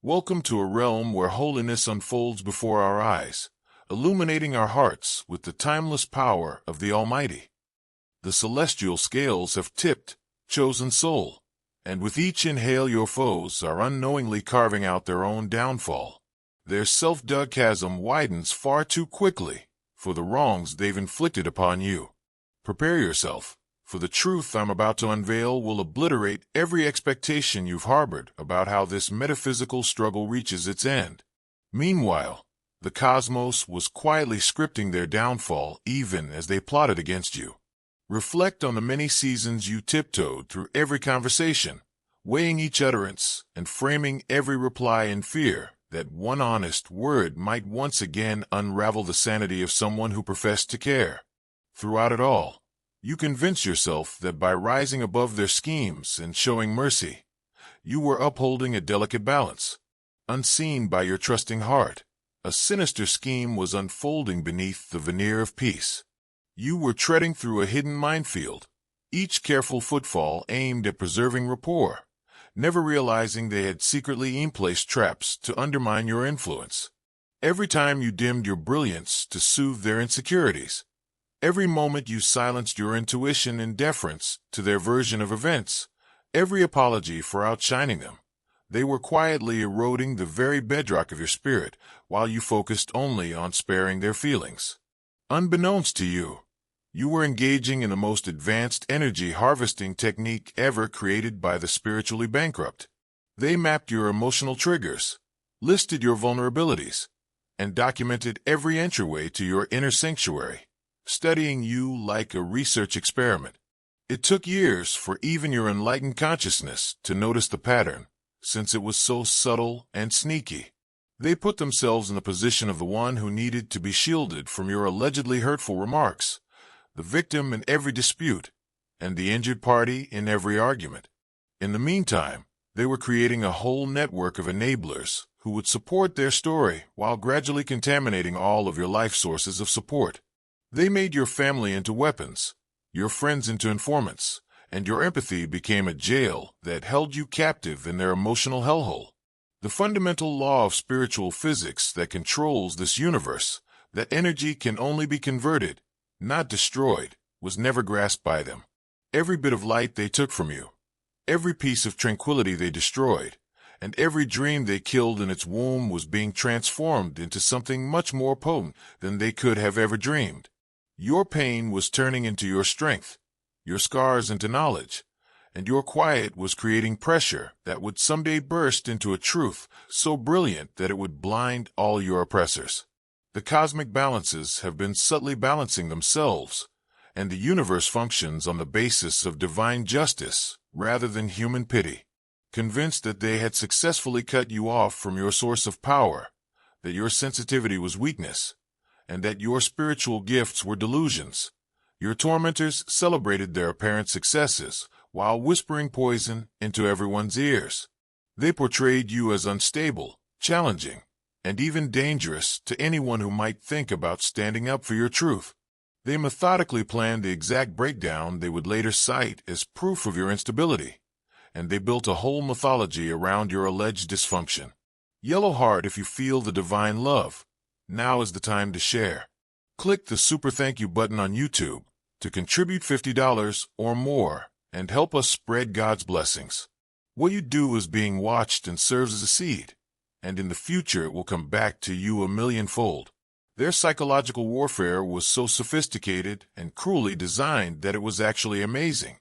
Welcome to a realm where holiness unfolds before our eyes, illuminating our hearts with the timeless power of the Almighty. The celestial scales have tipped, chosen soul, and with each inhale your foes are unknowingly carving out their own downfall. Their self-dug chasm widens far too quickly for the wrongs they've inflicted upon you. Prepare yourself, for the truth I'm about to unveil will obliterate every expectation you've harbored about how this metaphysical struggle reaches its end. Meanwhile, the cosmos was quietly scripting their downfall even as they plotted against you. Reflect on the many seasons you tiptoed through every conversation, weighing each utterance and framing every reply in fear that one honest word might once again unravel the sanity of someone who professed to care. Throughout it all, you convince yourself that by rising above their schemes and showing mercy, you were upholding a delicate balance. Unseen by your trusting heart, a sinister scheme was unfolding beneath the veneer of peace. You were treading through a hidden minefield, each careful footfall aimed at preserving rapport, never realizing they had secretly placed traps to undermine your influence. Every time you dimmed your brilliance to soothe their insecurities, every moment you silenced your intuition in deference to their version of events, every apology for outshining them, they were quietly eroding the very bedrock of your spirit while you focused only on sparing their feelings. Unbeknownst to you, you were engaging in the most advanced energy harvesting technique ever created by the spiritually bankrupt. They mapped your emotional triggers, listed your vulnerabilities, and documented every entryway to your inner sanctuary, studying you like a research experiment. It took years for even your enlightened consciousness to notice the pattern, since it was so subtle and sneaky. They put themselves in the position of the one who needed to be shielded from your allegedly hurtful remarks, the victim in every dispute, and the injured party in every argument. In the meantime, they were creating a whole network of enablers who would support their story while gradually contaminating all of your life sources of support. They made your family into weapons, your friends into informants, and your empathy became a jail that held you captive in their emotional hellhole. The fundamental law of spiritual physics that controls this universe, that energy can only be converted, not destroyed, was never grasped by them. Every bit of light they took from you, every piece of tranquility they destroyed, and every dream they killed in its womb was being transformed into something much more potent than they could have ever dreamed. Your pain was turning into your strength, your scars into knowledge, and your quiet was creating pressure that would someday burst into a truth so brilliant that it would blind all your oppressors. The cosmic balances have been subtly balancing themselves, and the universe functions on the basis of divine justice rather than human pity. Convinced that they had successfully cut you off from your source of power, that your sensitivity was weakness, and that your spiritual gifts were delusions, your tormentors celebrated their apparent successes while whispering poison into everyone's ears. They portrayed you as unstable, challenging, and even dangerous to anyone who might think about standing up for your truth. They methodically planned the exact breakdown they would later cite as proof of your instability, and they built a whole mythology around your alleged dysfunction. Yellow heart if you feel the divine love. Now is the time to share. Click the super thank you button on YouTube to contribute $50 or more and help us spread God's blessings. What you do is being watched and serves as a seed, and in the future it will come back to you a millionfold. Their psychological warfare was so sophisticated and cruelly designed that it was actually amazing.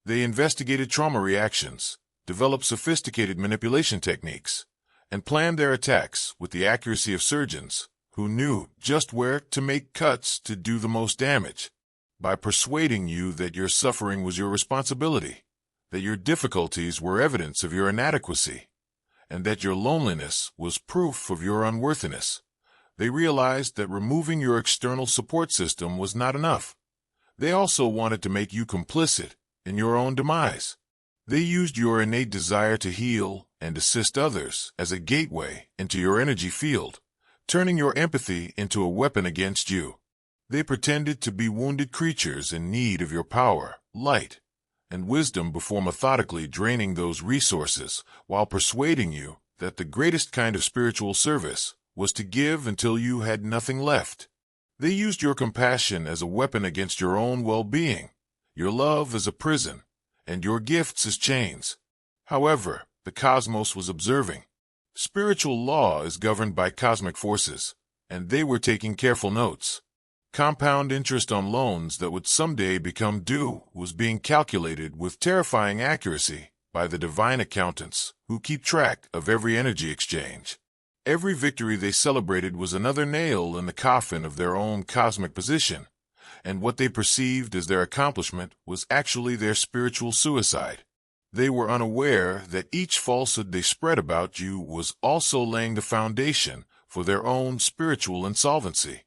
They investigated trauma reactions, developed sophisticated manipulation techniques, and planned their attacks with the accuracy of surgeons who knew just where to make cuts to do the most damage. By persuading you that your suffering was your responsibility, that your difficulties were evidence of your inadequacy, and that your loneliness was proof of your unworthiness, they realized that removing your external support system was not enough. They also wanted to make you complicit in your own demise. They used your innate desire to heal and assist others as a gateway into your energy field, turning your empathy into a weapon against you. They pretended to be wounded creatures in need of your power, light, and wisdom before methodically draining those resources while persuading you that the greatest kind of spiritual service was to give until you had nothing left. They used your compassion as a weapon against your own well-being, your love as a prison, and your gifts as chains. However, the cosmos was observing. Spiritual law is governed by cosmic forces, and they were taking careful notes. Compound interest on loans that would someday become due was being calculated with terrifying accuracy by the divine accountants who keep track of every energy exchange. Every victory they celebrated was another nail in the coffin of their own cosmic position, and what they perceived as their accomplishment was actually their spiritual suicide. They were unaware that each falsehood they spread about you was also laying the foundation for their own spiritual insolvency.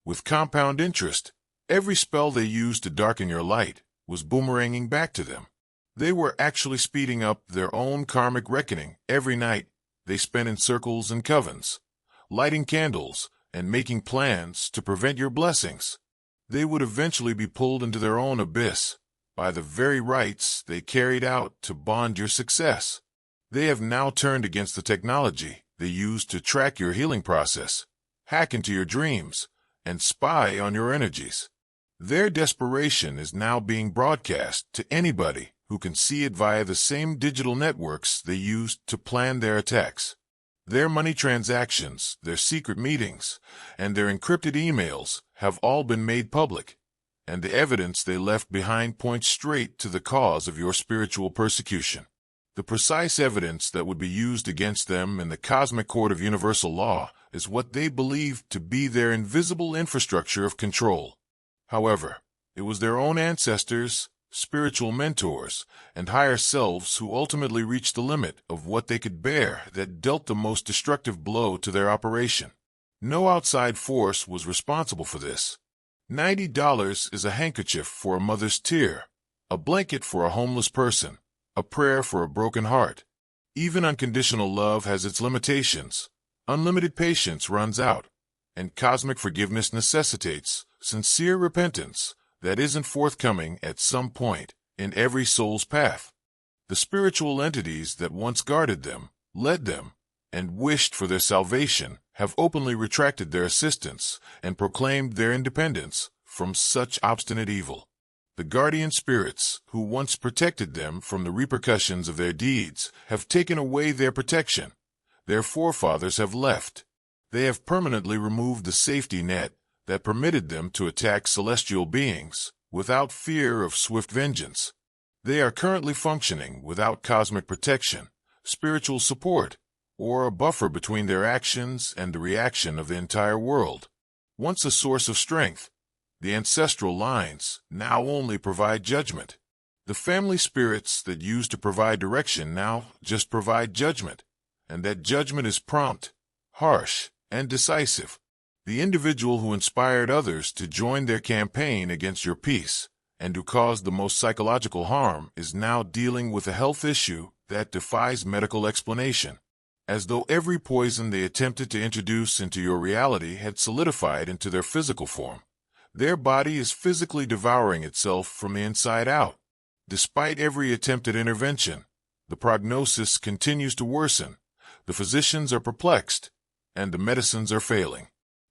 With compound interest, every spell they used to darken your light was boomeranging back to them. They were actually speeding up their own karmic reckoning every night they spent in circles and covens, lighting candles and making plans to prevent your blessings. They would eventually be pulled into their own abyss by the very rites they carried out to bond your success. They have now turned against the technology they used to track your healing process, hack into your dreams, and spy on your energies. Their desperation is now being broadcast to anybody who can see it via the same digital networks they used to plan their attacks. Their money transactions, their secret meetings, and their encrypted emails have all been made public, and the evidence they left behind points straight to the cause of your spiritual persecution. The precise evidence that would be used against them in the cosmic court of universal law is what they believed to be their invisible infrastructure of control. However, it was their own ancestors, spiritual mentors, and higher selves who ultimately reached the limit of what they could bear that dealt the most destructive blow to their operation. No outside force was responsible for this. $90 is a handkerchief for a mother's tear, a blanket for a homeless person, a prayer for a broken heart. Even unconditional love has its limitations. Unlimited patience runs out, and cosmic forgiveness necessitates sincere repentance that isn't forthcoming at some point in every soul's path. The spiritual entities that once guarded them, led them, and wished for their salvation have openly retracted their assistance and proclaimed their independence from such obstinate evil. The guardian spirits who once protected them from the repercussions of their deeds have taken away their protection. Their forefathers have left. They have permanently removed the safety net that permitted them to attack celestial beings without fear of swift vengeance. They are currently functioning without cosmic protection, spiritual support, or a buffer between their actions and the reaction of the entire world. Once a source of strength, the ancestral lines now only provide judgment. The family spirits that used to provide direction now just provide judgment, and that judgment is prompt, harsh, and decisive. The individual who inspired others to join their campaign against your peace and who caused the most psychological harm is now dealing with a health issue that defies medical explanation. As though every poison they attempted to introduce into your reality had solidified into their physical form. Their body is physically devouring itself from the inside out. Despite every attempted intervention, the prognosis continues to worsen. The physicians are perplexed, and the medicines are failing.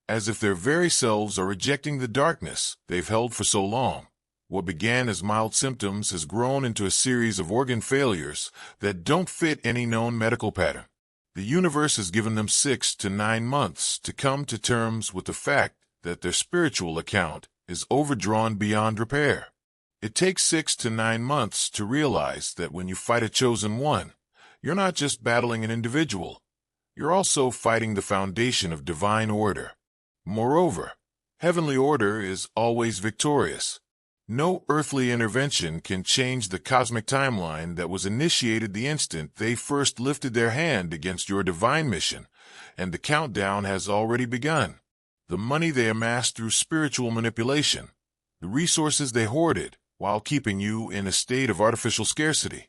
As if their very selves are rejecting the darkness they've held for so long. What began as mild symptoms has grown into a series of organ failures that don't fit any known medical pattern. The universe has given them 6 to 9 months to come to terms with the fact that their spiritual account is overdrawn beyond repair. It takes 6 to 9 months to realize that when you fight a chosen one, you're not just battling an individual, you're also fighting the foundation of divine order. Moreover, heavenly order is always victorious. No earthly intervention can change the cosmic timeline that was initiated the instant they first lifted their hand against your divine mission, and the countdown has already begun. The money they amassed through spiritual manipulation, the resources they hoarded while keeping you in a state of artificial scarcity,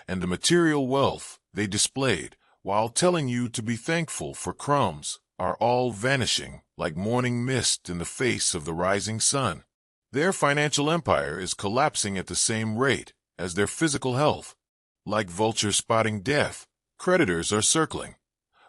and the material wealth they displayed while telling you to be thankful for crumbs are all vanishing like morning mist in the face of the rising sun. Their financial empire is collapsing at the same rate as their physical health. Like vultures spotting death, creditors are circling,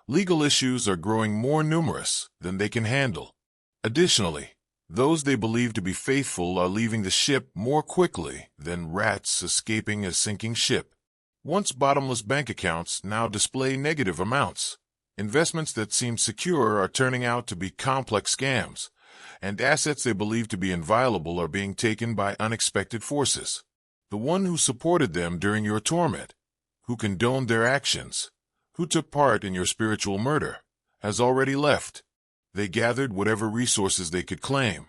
Legal issues are growing more numerous than they can handle. Additionally, those they believe to be faithful are leaving the ship more quickly than rats escaping a sinking ship. Once bottomless bank accounts now display negative amounts. Investments that seem secure are turning out to be complex scams, and assets they believe to be inviolable are being taken by unexpected forces. The one who supported them during your torment, who condoned their actions, who took part in your spiritual murder, has already left. They gathered whatever resources they could claim,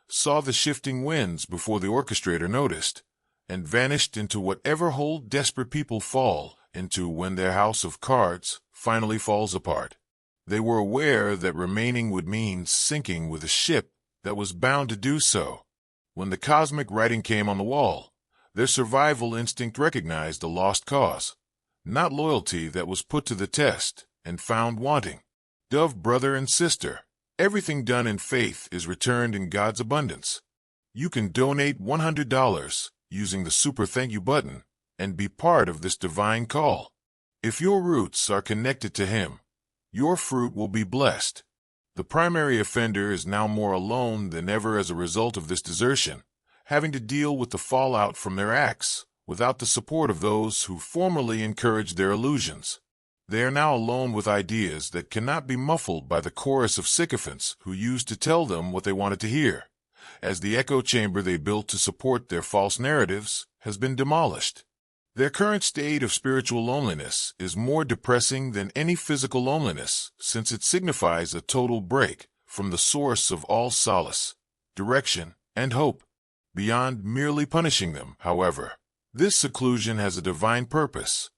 saw the shifting winds before the orchestrator noticed, and vanished into whatever hole desperate people fall into when their house of cards finally falls apart. They were aware that remaining would mean sinking with a ship that was bound to do so. When the cosmic writing came on the wall, their survival instinct recognized a lost cause, not loyalty that was put to the test and found wanting. Dove brother and sister, everything done in faith is returned in God's abundance. You can donate $100 using the Super Thank You button and be part of this divine call. If your roots are connected to Him, your fruit will be blessed. The primary offender is now more alone than ever as a result of this desertion, having to deal with the fallout from their acts without the support of those who formerly encouraged their illusions. They are now alone with ideas that cannot be muffled by the chorus of sycophants who used to tell them what they wanted to hear, as the echo chamber they built to support their false narratives has been demolished. Their current state of spiritual loneliness is more depressing than any physical loneliness, since it signifies a total break from the source of all solace, direction, and hope. Beyond merely punishing them, however, this seclusion has a divine purpose.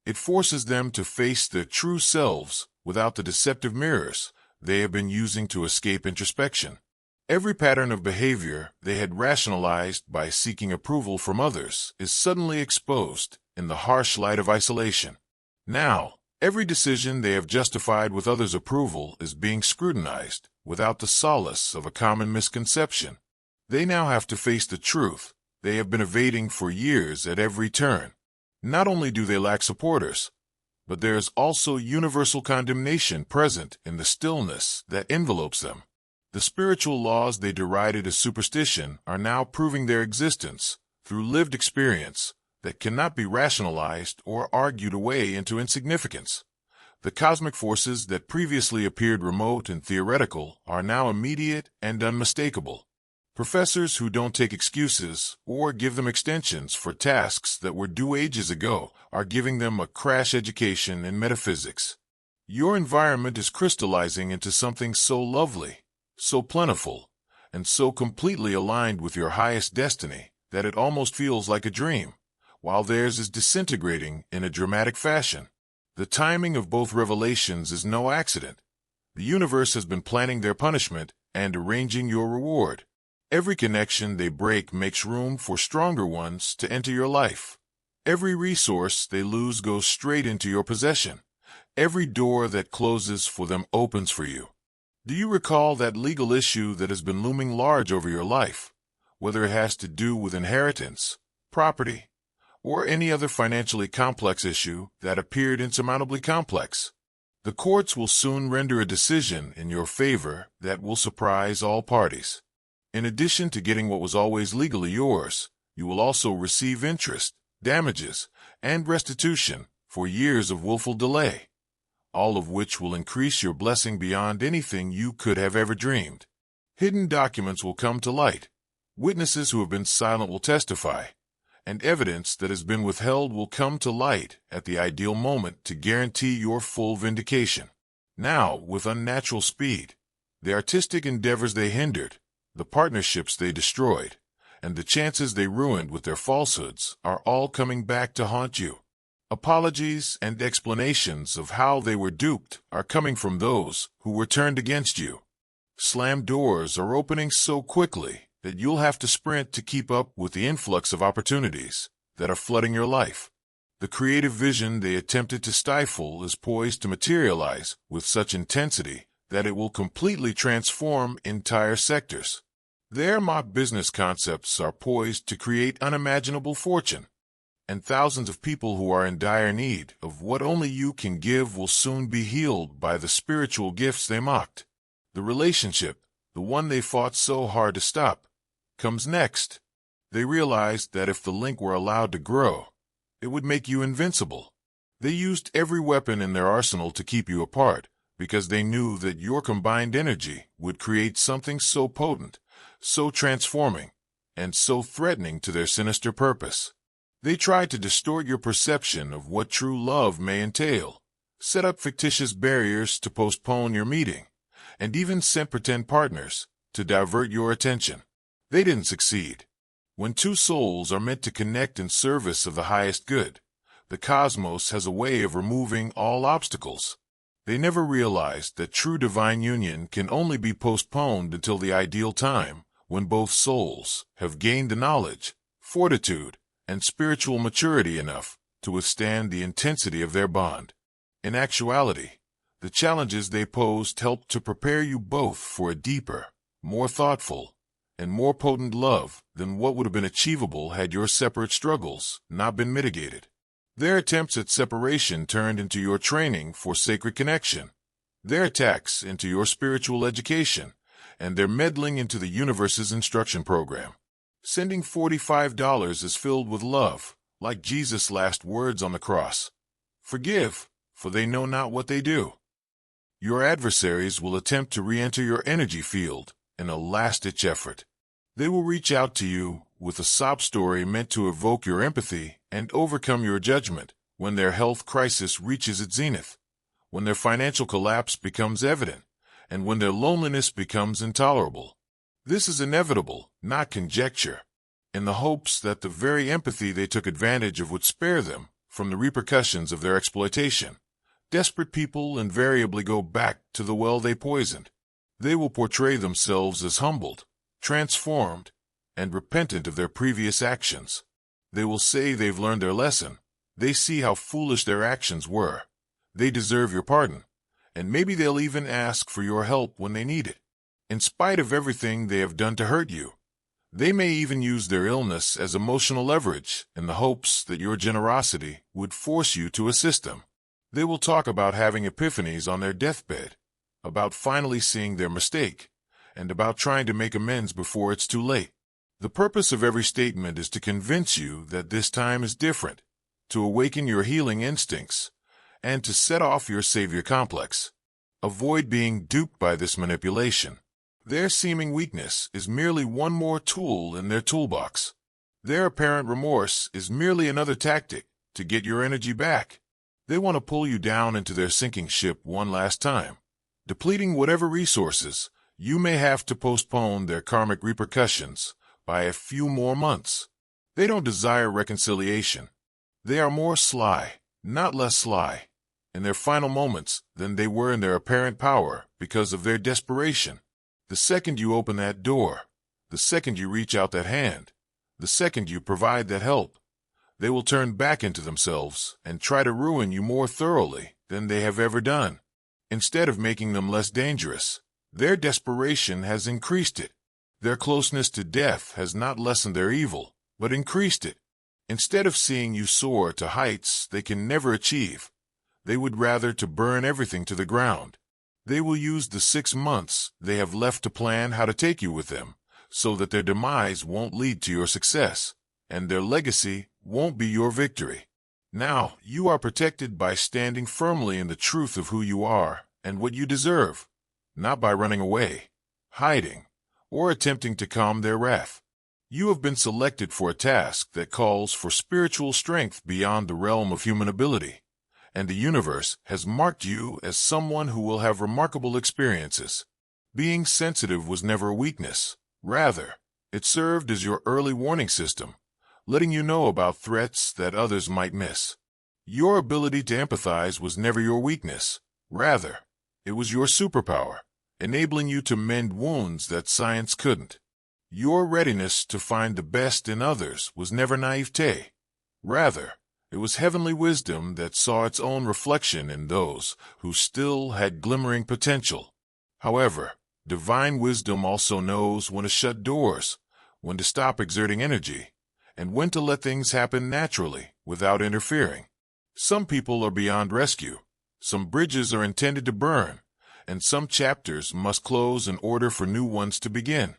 It forces them to face their true selves without the deceptive mirrors they have been using to escape introspection. Every pattern of behavior they had rationalized by seeking approval from others is suddenly exposed in the harsh light of isolation. Now, every decision they have justified with others' approval is being scrutinized without the solace of a common misconception. They now have to face the truth they have been evading for years at every turn. Not only do they lack supporters, but there is also universal condemnation present in the stillness that envelopes them. The spiritual laws they derided as superstition are now proving their existence through lived experience that cannot be rationalized or argued away into insignificance. The cosmic forces that previously appeared remote and theoretical are now immediate and unmistakable. Professors who don't take excuses or give them extensions for tasks that were due ages ago are giving them a crash education in metaphysics. Your environment is crystallizing into something so lovely, so plentiful, and so completely aligned with your highest destiny that it almost feels like a dream, while theirs is disintegrating in a dramatic fashion. The timing of both revelations is no accident. The universe has been planning their punishment and arranging your reward. Every connection they break makes room for stronger ones to enter your life. Every resource they lose goes straight into your possession. Every door that closes for them opens for you. Do you recall that legal issue that has been looming large over your life, whether it has to do with inheritance, property, or any other financially complex issue that appeared insurmountably complex? The courts will soon render a decision in your favor that will surprise all parties. In addition to getting what was always legally yours, you will also receive interest, damages, and restitution for years of willful delay, all of which will increase your blessing beyond anything you could have ever dreamed. Hidden documents will come to light, witnesses who have been silent will testify, and evidence that has been withheld will come to light at the ideal moment to guarantee your full vindication. Now, with unnatural speed, the artistic endeavors they hindered, the partnerships they destroyed, and the chances they ruined with their falsehoods are all coming back to haunt you. Apologies and explanations of how they were duped are coming from those who were turned against you. Slammed doors are opening so quickly that you'll have to sprint to keep up with the influx of opportunities that are flooding your life. The creative vision they attempted to stifle is poised to materialize with such intensity that it will completely transform entire sectors. Their mock business concepts are poised to create unimaginable fortune. and thousands of people who are in dire need of what only you can give will soon be healed by the spiritual gifts they mocked. The relationship, the one they fought so hard to stop, comes next. They realized that if the link were allowed to grow, it would make you invincible. They used every weapon in their arsenal to keep you apart, because they knew that your combined energy would create something so potent, so transforming, and so threatening to their sinister purpose. They tried to distort your perception of what true love may entail, set up fictitious barriers to postpone your meeting, and even sent pretend partners to divert your attention. They didn't succeed. When two souls are meant to connect in service of the highest good, the cosmos has a way of removing all obstacles. They never realized that true divine union can only be postponed until the ideal time, when both souls have gained the knowledge, fortitude, and spiritual maturity enough to withstand the intensity of their bond. In actuality, the challenges they posed helped to prepare you both for a deeper, more thoughtful, and more potent love than what would have been achievable had your separate struggles not been mitigated. Their attempts at separation turned into your training for sacred connection, their attacks into your spiritual education, and their meddling into the universe's instruction program. Sending $45 is filled with love, like Jesus' last words on the cross. Forgive, for they know not what they do. Your adversaries will attempt to re-enter your energy field in a last-ditch effort. They will reach out to you with a sob story meant to evoke your empathy and overcome your judgment when their health crisis reaches its zenith, when their financial collapse becomes evident, and when their loneliness becomes intolerable. This is inevitable, not conjecture, in the hopes that the very empathy they took advantage of would spare them from the repercussions of their exploitation. Desperate people invariably go back to the well they poisoned. They will portray themselves as humbled, transformed, and repentant of their previous actions. They will say they've learned their lesson. They see how foolish their actions were. They deserve your pardon, and maybe they'll even ask for your help when they need it. In spite of everything they have done to hurt you, they may even use their illness as emotional leverage in the hopes that your generosity would force you to assist them. They will talk about having epiphanies on their deathbed, about finally seeing their mistake, and about trying to make amends before it's too late. The purpose of every statement is to convince you that this time is different, to awaken your healing instincts, and to set off your savior complex. Avoid being duped by this manipulation. Their seeming weakness is merely one more tool in their toolbox. Their apparent remorse is merely another tactic to get your energy back. They want to pull you down into their sinking ship one last time, depleting whatever resources you may have to postpone their karmic repercussions by a few more months. They don't desire reconciliation. They are more sly, not less sly, in their final moments than they were in their apparent power because of their desperation. The second you open that door, the second you reach out that hand, the second you provide that help, they will turn back into themselves and try to ruin you more thoroughly than they have ever done. Instead of making them less dangerous, their desperation has increased it. Their closeness to death has not lessened their evil, but increased it. Instead of seeing you soar to heights they can never achieve, they would rather to burn everything to the ground. They will use the 6 months they have left to plan how to take you with them, so that their demise won't lead to your success, and their legacy won't be your victory. Now, you are protected by standing firmly in the truth of who you are and what you deserve, not by running away, hiding, or attempting to calm their wrath. You have been selected for a task that calls for spiritual strength beyond the realm of human ability, and the universe has marked you as someone who will have remarkable experiences. Being sensitive was never a weakness. Rather, it served as your early warning system, letting you know about threats that others might miss. Your ability to empathize was never your weakness. Rather, it was your superpower, enabling you to mend wounds that science couldn't. Your readiness to find the best in others was never naivete. Rather, it was heavenly wisdom that saw its own reflection in those who still had glimmering potential. However, divine wisdom also knows when to shut doors, when to stop exerting energy, and when to let things happen naturally without interfering. Some people are beyond rescue, some bridges are intended to burn, and some chapters must close in order for new ones to begin.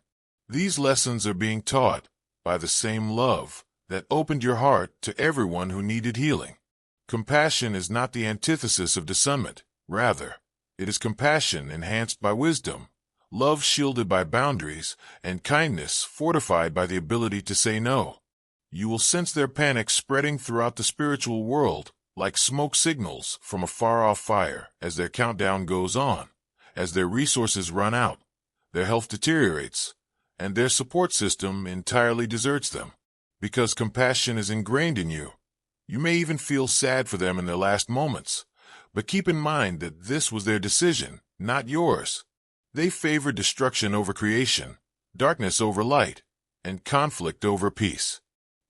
These lessons are being taught by the same love that opened your heart to everyone who needed healing. Compassion is not the antithesis of discernment. Rather, it is compassion enhanced by wisdom, love shielded by boundaries, and kindness fortified by the ability to say no. You will sense their panic spreading throughout the spiritual world, like smoke signals from a far-off fire as their countdown goes on, as their resources run out, their health deteriorates, and their support system entirely deserts them. Because compassion is ingrained in you, you may even feel sad for them in their last moments, but keep in mind that this was their decision, not yours. They favor destruction over creation, darkness over light, and conflict over peace.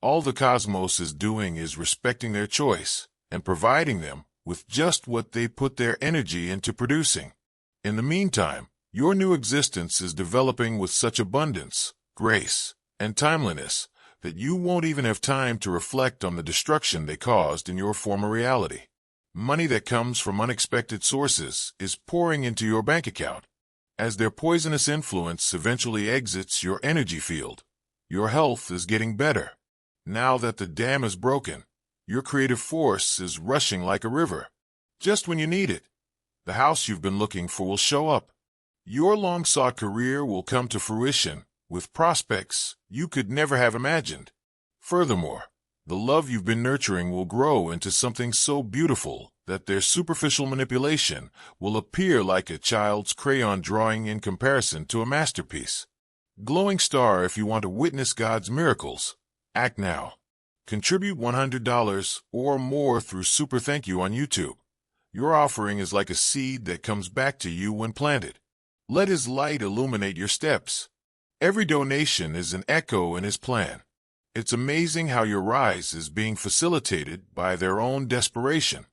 All the cosmos is doing is respecting their choice and providing them with just what they put their energy into producing. In the meantime, your new existence is developing with such abundance, grace, and timeliness that you won't even have time to reflect on the destruction they caused in your former reality. Money that comes from unexpected sources is pouring into your bank account. As their poisonous influence eventually exits your energy field, your health is getting better. Now that the dam is broken, your creative force is rushing like a river. Just when you need it, the house you've been looking for will show up. Your long-sought career will come to fruition with prospects you could never have imagined. Furthermore, the love you've been nurturing will grow into something so beautiful that their superficial manipulation will appear like a child's crayon drawing in comparison to a masterpiece. Glowing star, if you want to witness God's miracles, act now. Contribute $100 or more through Super Thank You on YouTube. Your offering is like a seed that comes back to you when planted. Let His light illuminate your steps. Every donation is an echo in His plan. It's amazing how your rise is being facilitated by their own desperation.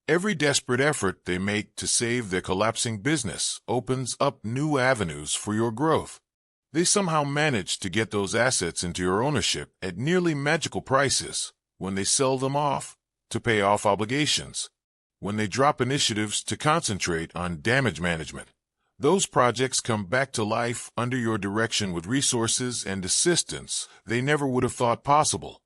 Every desperate effort they make to save their collapsing business opens up new avenues for your growth. They somehow manage to get those assets into your ownership at nearly magical prices when they sell them off to pay off obligations, when they drop initiatives to concentrate on damage management. Those projects come back to life under your direction with resources and assistance they never would have thought possible.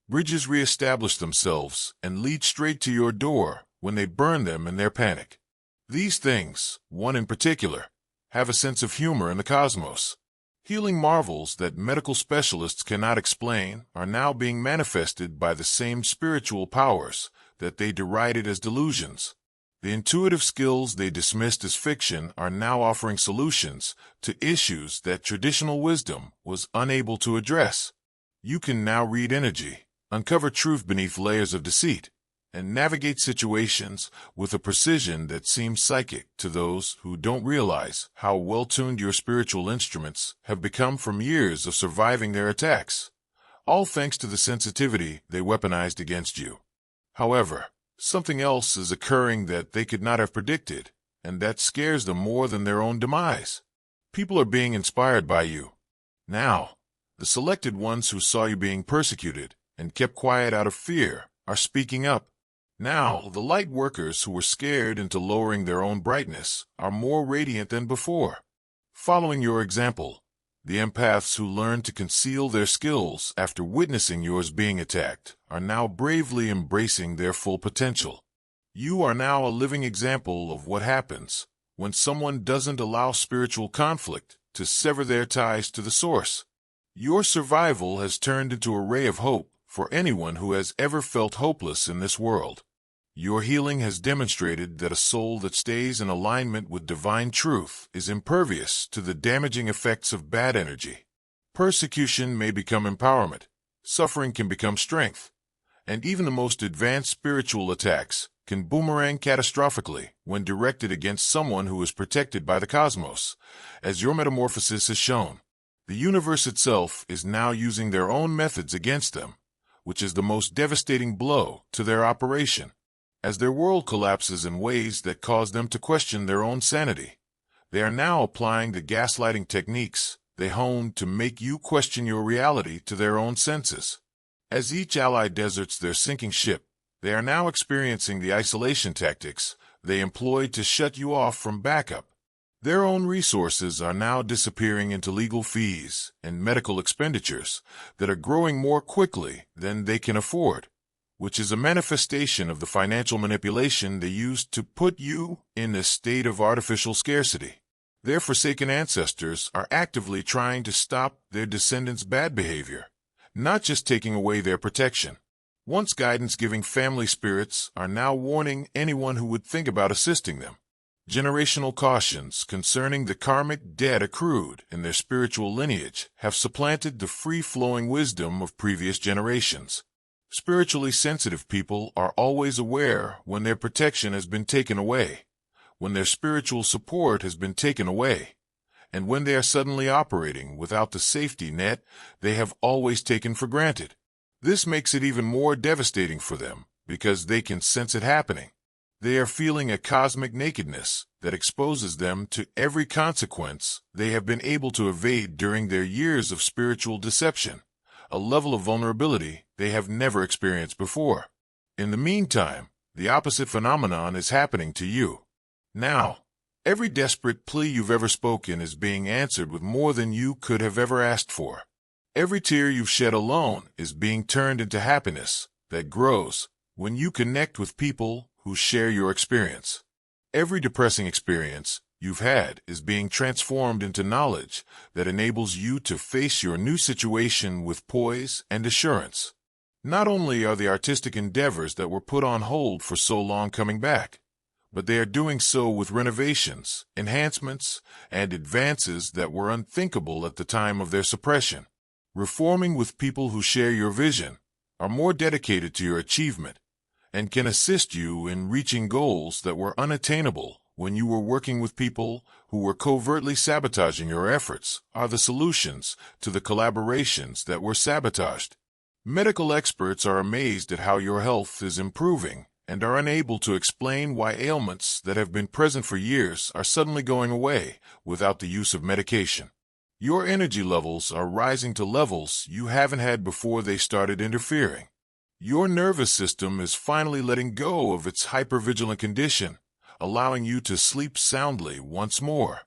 Bridges reestablish themselves and lead straight to your door when they burn them in their panic. These things, one in particular, have a sense of humor in the cosmos. Healing marvels that medical specialists cannot explain are now being manifested by the same spiritual powers that they derided as delusions. The intuitive skills they dismissed as fiction are now offering solutions to issues that traditional wisdom was unable to address. You can now read energy, uncover truth beneath layers of deceit, and navigate situations with a precision that seems psychic to those who don't realize how well-tuned your spiritual instruments have become from years of surviving their attacks, all thanks to the sensitivity they weaponized against you. However, something else is occurring that they could not have predicted, and that scares them more than their own demise. People are being inspired by you. Now, the selected ones who saw you being persecuted and kept quiet out of fear are speaking up. Now, the light workers who were scared into lowering their own brightness are more radiant than before. Following your example, the empaths who learned to conceal their skills after witnessing yours being attacked are now bravely embracing their full potential. You are now a living example of what happens when someone doesn't allow spiritual conflict to sever their ties to the source. Your survival has turned into a ray of hope for anyone who has ever felt hopeless in this world. Your healing has demonstrated that a soul that stays in alignment with divine truth is impervious to the damaging effects of bad energy. Persecution may become empowerment, suffering can become strength, and even the most advanced spiritual attacks can boomerang catastrophically when directed against someone who is protected by the cosmos, as your metamorphosis has shown. The universe itself is now using their own methods against them, which is the most devastating blow to their operation. As their world collapses in ways that cause them to question their own sanity, they are now applying the gaslighting techniques they honed to make you question your reality to their own senses. As each ally deserts their sinking ship, they are now experiencing the isolation tactics they employed to shut you off from backup. Their own resources are now disappearing into legal fees and medical expenditures that are growing more quickly than they can afford, which is a manifestation of the financial manipulation they used to put you in a state of artificial scarcity. Their forsaken ancestors are actively trying to stop their descendants' bad behavior, not just taking away their protection. Once guidance-giving family spirits are now warning anyone who would think about assisting them. Generational cautions concerning the karmic debt accrued in their spiritual lineage have supplanted the free-flowing wisdom of previous generations. Spiritually sensitive people are always aware when their protection has been taken away, when their spiritual support has been taken away, and when they are suddenly operating without the safety net they have always taken for granted. This makes it even more devastating for them because they can sense it happening. They are feeling a cosmic nakedness that exposes them to every consequence they have been able to evade during their years of spiritual deception, a level of vulnerability they have never experienced before. In the meantime, the opposite phenomenon is happening to you. Now, every desperate plea you've ever spoken is being answered with more than you could have ever asked for. Every tear you've shed alone is being turned into happiness that grows when you connect with people who share your experience. Every depressing experience you've had is being transformed into knowledge that enables you to face your new situation with poise and assurance. Not only are the artistic endeavors that were put on hold for so long coming back, but they are doing so with renovations, enhancements, and advances that were unthinkable at the time of their suppression. Reforming with people who share your vision, are more dedicated to your achievement, and can assist you in reaching goals that were unattainable when you were working with people who were covertly sabotaging your efforts, are the solutions to the collaborations that were sabotaged. Medical experts are amazed at how your health is improving and are unable to explain why ailments that have been present for years are suddenly going away without the use of medication. Your energy levels are rising to levels you haven't had before they started interfering. Your nervous system is finally letting go of its hypervigilant condition, allowing you to sleep soundly once more.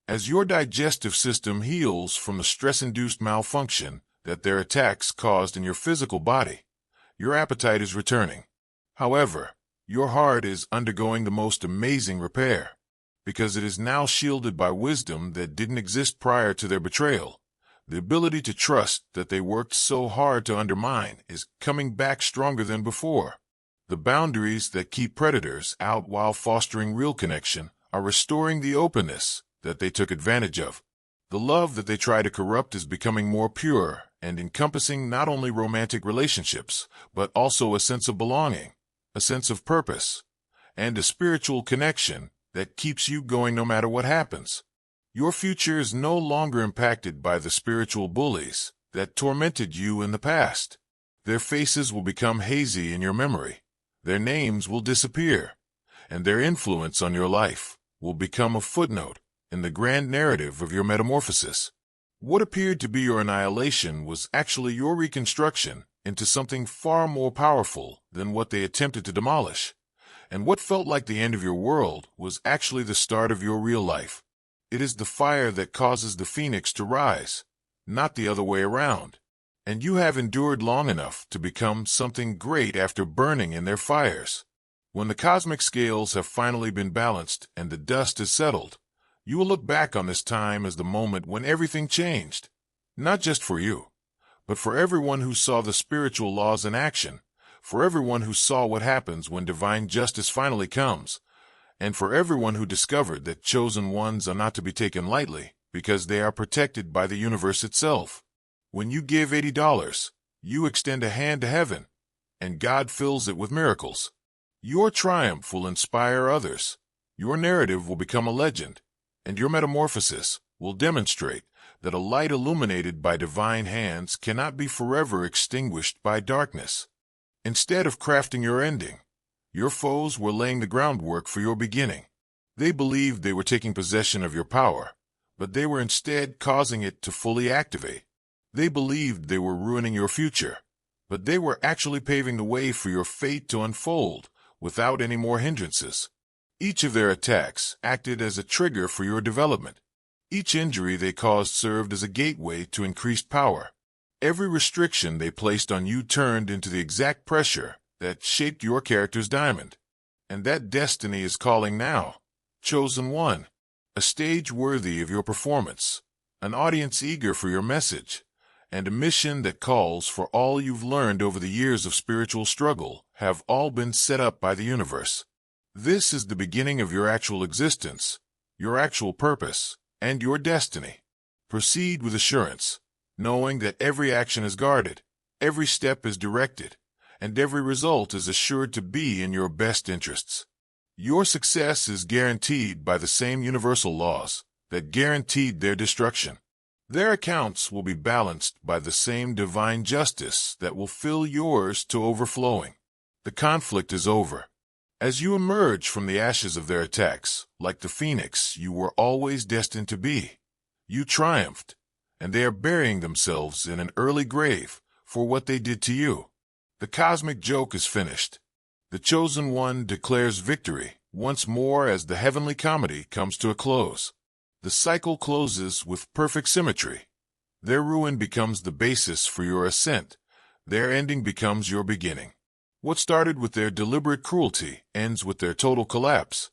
As your digestive system heals from the stress-induced malfunction that their attacks caused in your physical body, your appetite is returning. However, your heart is undergoing the most amazing repair, because it is now shielded by wisdom that didn't exist prior to their betrayal. The ability to trust that they worked so hard to undermine is coming back stronger than before. The boundaries that keep predators out while fostering real connection are restoring the openness that they took advantage of. The love that they try to corrupt is becoming more pure and encompassing not only romantic relationships, but also a sense of belonging, a sense of purpose, and a spiritual connection that keeps you going no matter what happens. Your future is no longer impacted by the spiritual bullies that tormented you in the past. Their faces will become hazy in your memory, their names will disappear, and their influence on your life will become a footnote in the grand narrative of your metamorphosis. What appeared to be your annihilation was actually your reconstruction into something far more powerful than what they attempted to demolish. And what felt like the end of your world was actually the start of your real life. It is the fire that causes the phoenix to rise, not the other way around. And you have endured long enough to become something great after burning in their fires. When the cosmic scales have finally been balanced and the dust is settled, you will look back on this time as the moment when everything changed. Not just for you, but for everyone who saw the spiritual laws in action, for everyone who saw what happens when divine justice finally comes, and for everyone who discovered that chosen ones are not to be taken lightly because they are protected by the universe itself. When you give $80, you extend a hand to heaven, and God fills it with miracles. Your triumph will inspire others, your narrative will become a legend, and your metamorphosis will demonstrate that a light illuminated by divine hands cannot be forever extinguished by darkness. Instead of crafting your ending, your foes were laying the groundwork for your beginning. They believed they were taking possession of your power, but they were instead causing it to fully activate. They believed they were ruining your future, but they were actually paving the way for your fate to unfold without any more hindrances. Each of their attacks acted as a trigger for your development. Each injury they caused served as a gateway to increased power. Every restriction they placed on you turned into the exact pressure that shaped your character's diamond. And that destiny is calling now. Chosen One, a stage worthy of your performance, an audience eager for your message, and a mission that calls for all you've learned over the years of spiritual struggle have all been set up by the universe. This is the beginning of your actual existence, your actual purpose, and your destiny. Proceed with assurance, knowing that every action is guarded, every step is directed, and every result is assured to be in your best interests. Your success is guaranteed by the same universal laws that guaranteed their destruction. Their accounts will be balanced by the same divine justice that will fill yours to overflowing. The conflict is over. As you emerge from the ashes of their attacks, like the phoenix you were always destined to be, you triumphed, and they are burying themselves in an early grave for what they did to you. The cosmic joke is finished. The Chosen One declares victory once more as the heavenly comedy comes to a close. The cycle closes with perfect symmetry. Their ruin becomes the basis for your ascent. Their ending becomes your beginning. What started with their deliberate cruelty ends with their total collapse.